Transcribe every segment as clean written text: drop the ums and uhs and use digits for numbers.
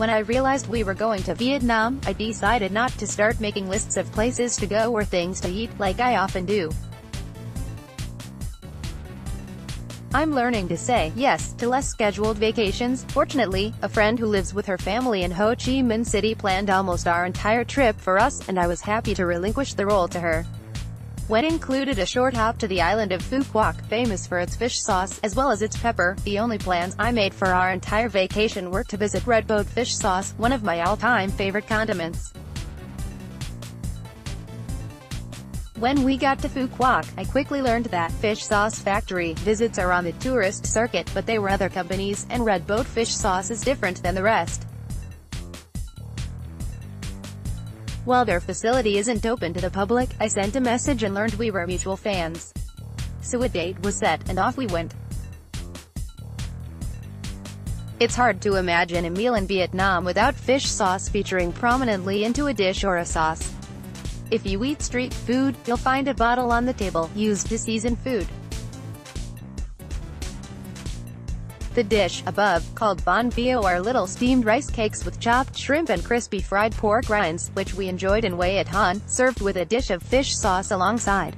When I realized we were going to Vietnam, I decided not to start making lists of places to go or things to eat, like I often do. I'm learning to say yes to less scheduled vacations. Fortunately, a friend who lives with her family in Ho Chi Minh City planned almost our entire trip for us, and I was happy to relinquish the role to her. When included a short hop to the island of Phu Quoc, famous for its fish sauce, as well as its pepper, the only plans I made for our entire vacation were to visit Red Boat fish sauce, one of my all-time favorite condiments. When we got to Phu Quoc, I quickly learned that fish sauce factory visits are on the tourist circuit, but they were other companies, and Red Boat fish sauce is different than the rest. While their facility isn't open to the public, I sent a message and learned we were mutual fans. So a date was set, and off we went. It's hard to imagine a meal in Vietnam without fish sauce featuring prominently into a dish or a sauce. If you eat street food, you'll find a bottle on the table, used to season food. The dish, above, called bon bio, are little steamed rice cakes with chopped shrimp and crispy fried pork rinds, which we enjoyed in Way at Han, served with a dish of fish sauce alongside.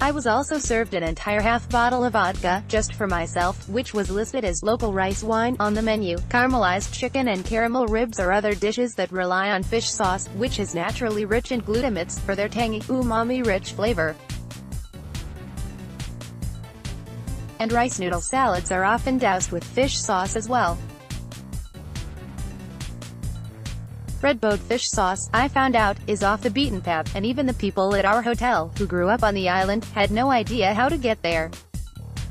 I was also served an entire half bottle of vodka, just for myself, which was listed as local rice wine on the menu. Caramelized chicken and caramel ribs are other dishes that rely on fish sauce, which is naturally rich in glutamates, for their tangy, umami-rich flavor. And rice noodle salads are often doused with fish sauce as well. Red Boat fish sauce, I found out, is off the beaten path, and even the people at our hotel, who grew up on the island, had no idea how to get there.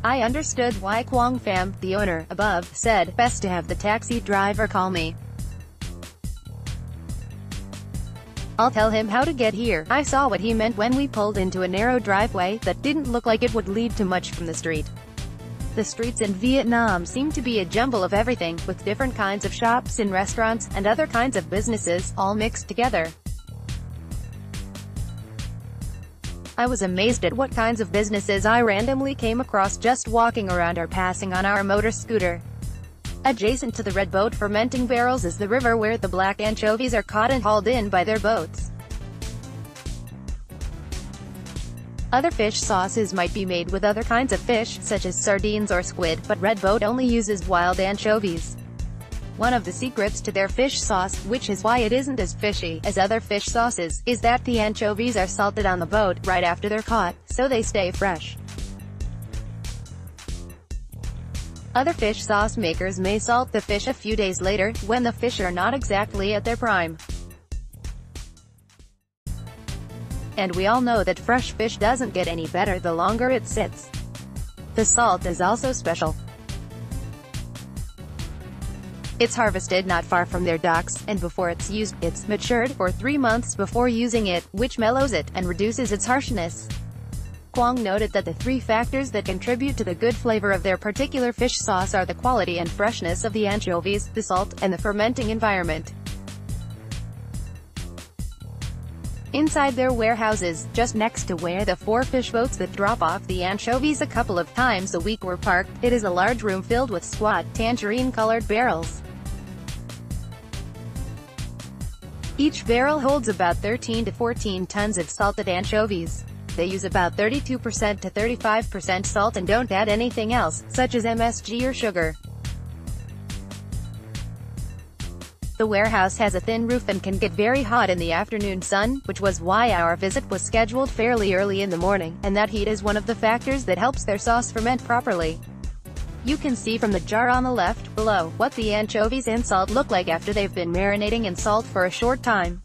I understood why Quang Pham, the owner, above, said, "Best to have the taxi driver call me. I'll tell him how to get here." I saw what he meant when we pulled into a narrow driveway that didn't look like it would lead to much from the street. The streets in Vietnam seem to be a jumble of everything, with different kinds of shops and restaurants, and other kinds of businesses, all mixed together. I was amazed at what kinds of businesses I randomly came across just walking around or passing on our motor scooter. Adjacent to the Red Boat fermenting barrels is the river where the black anchovies are caught and hauled in by their boats. Other fish sauces might be made with other kinds of fish, such as sardines or squid, but Red Boat only uses wild anchovies. One of the secrets to their fish sauce, which is why it isn't as fishy as other fish sauces, is that the anchovies are salted on the boat, right after they're caught, so they stay fresh. Other fish sauce makers may salt the fish a few days later, when the fish are not exactly at their prime. And we all know that fresh fish doesn't get any better the longer it sits. The salt is also special. It's harvested not far from their docks, and before it's used, it's matured for 3 months before using it, which mellows it, and reduces its harshness. Quang noted that the 3 factors that contribute to the good flavor of their particular fish sauce are the quality and freshness of the anchovies, the salt, and the fermenting environment. Inside their warehouses, just next to where the 4 fish boats that drop off the anchovies a couple of times a week were parked, it is a large room filled with squat, tangerine-colored barrels. Each barrel holds about 13 to 14 tons of salted anchovies. They use about 32% to 35% salt and don't add anything else, such as MSG or sugar. The warehouse has a thin roof and can get very hot in the afternoon sun, which was why our visit was scheduled fairly early in the morning, and that heat is one of the factors that helps their sauce ferment properly. You can see from the jar on the left, below, what the anchovies and salt look like after they've been marinating in salt for a short time.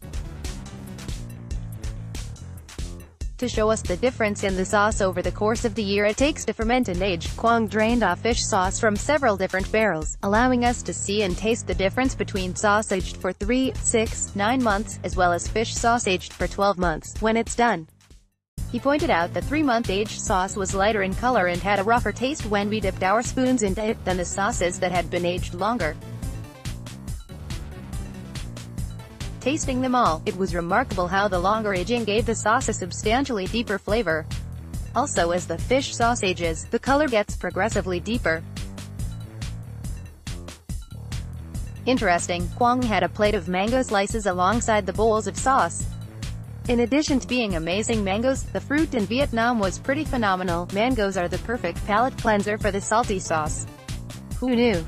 To show us the difference in the sauce over the course of the year it takes to ferment and age, Quang drained off fish sauce from several different barrels, allowing us to see and taste the difference between sauce aged for 3, 6, 9 months, as well as fish sauce aged for 12 months, when it's done. He pointed out the 3-month aged sauce was lighter in color and had a rougher taste when we dipped our spoons into it than the sauces that had been aged longer. Tasting them all, it was remarkable how the longer aging gave the sauce a substantially deeper flavor. Also, as the fish sauce ages, the color gets progressively deeper. Interesting, Quang had a plate of mango slices alongside the bowls of sauce. In addition to being amazing mangoes, the fruit in Vietnam was pretty phenomenal. Mangoes are the perfect palate cleanser for the salty sauce. Who knew?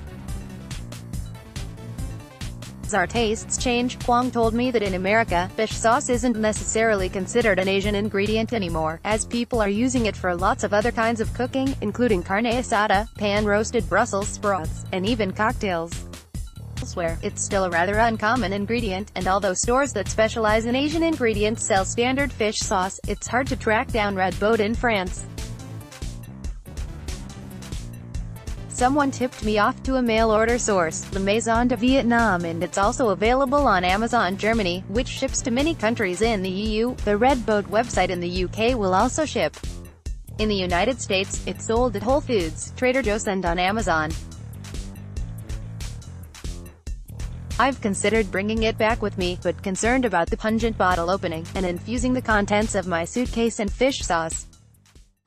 As our tastes change, Quang told me that in America, fish sauce isn't necessarily considered an Asian ingredient anymore, as people are using it for lots of other kinds of cooking, including carne asada, pan-roasted Brussels sprouts, and even cocktails. Elsewhere, it's still a rather uncommon ingredient, and although stores that specialize in Asian ingredients sell standard fish sauce, it's hard to track down Red Boat in France. Someone tipped me off to a mail-order source, La Maison de Vietnam, and it's also available on Amazon Germany, which ships to many countries in the EU. The Red Boat website in the UK will also ship. In the United States, it's sold at Whole Foods, Trader Joe's and on Amazon. I've considered bringing it back with me, but concerned about the pungent bottle opening, and infusing the contents of my suitcase in fish sauce.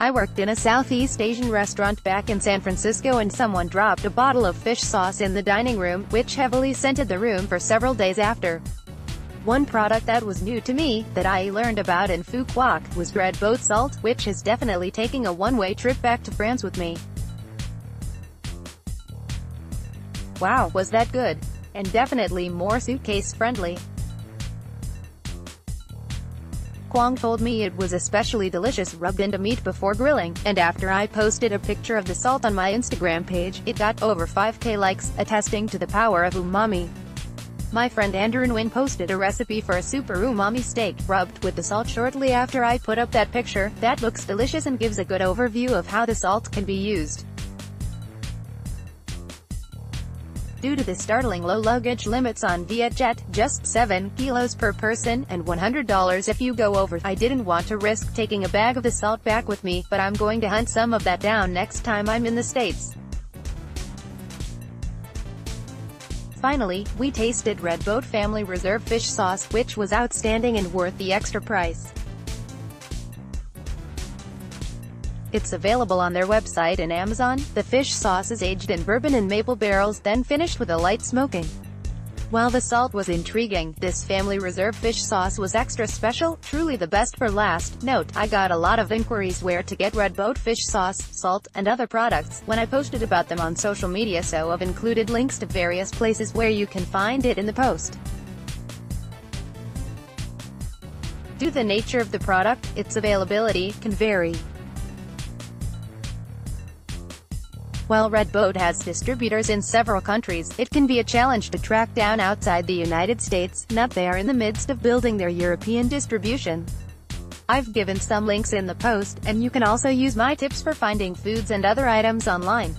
I worked in a Southeast Asian restaurant back in San Francisco and someone dropped a bottle of fish sauce in the dining room, which heavily scented the room for several days after. One product that was new to me, that I learned about in Phu Quoc, was Red Boat salt, which is definitely taking a one-way trip back to France with me. Wow, was that good? And definitely more suitcase-friendly. Quang told me it was especially delicious rubbed into meat before grilling, and after I posted a picture of the salt on my Instagram page, it got over 5K likes, attesting to the power of umami. My friend Andrew Nguyen posted a recipe for a super umami steak, rubbed with the salt shortly after I put up that picture. That looks delicious and gives a good overview of how the salt can be used. Due to the startling low luggage limits on Vietjet, just 7 kilos per person, and $100 if you go over, I didn't want to risk taking a bag of the salt back with me, but I'm going to hunt some of that down next time I'm in the States. Finally, we tasted Red Boat Family Reserve fish sauce, which was outstanding and worth the extra price. It's available on their website and Amazon. The fish sauce is aged in bourbon and maple barrels, then finished with a light smoking. While the salt was intriguing, this family reserve fish sauce was extra special, truly the best for last. Note, I got a lot of inquiries where to get Red Boat fish sauce, salt, and other products, when I posted about them on social media, so I've included links to various places where you can find it in the post. Due to the nature of the product, its availability can vary. While Red Boat has distributors in several countries, it can be a challenge to track down outside the United States. Now they are in the midst of building their European distribution. I've given some links in the post, and you can also use my tips for finding foods and other items online.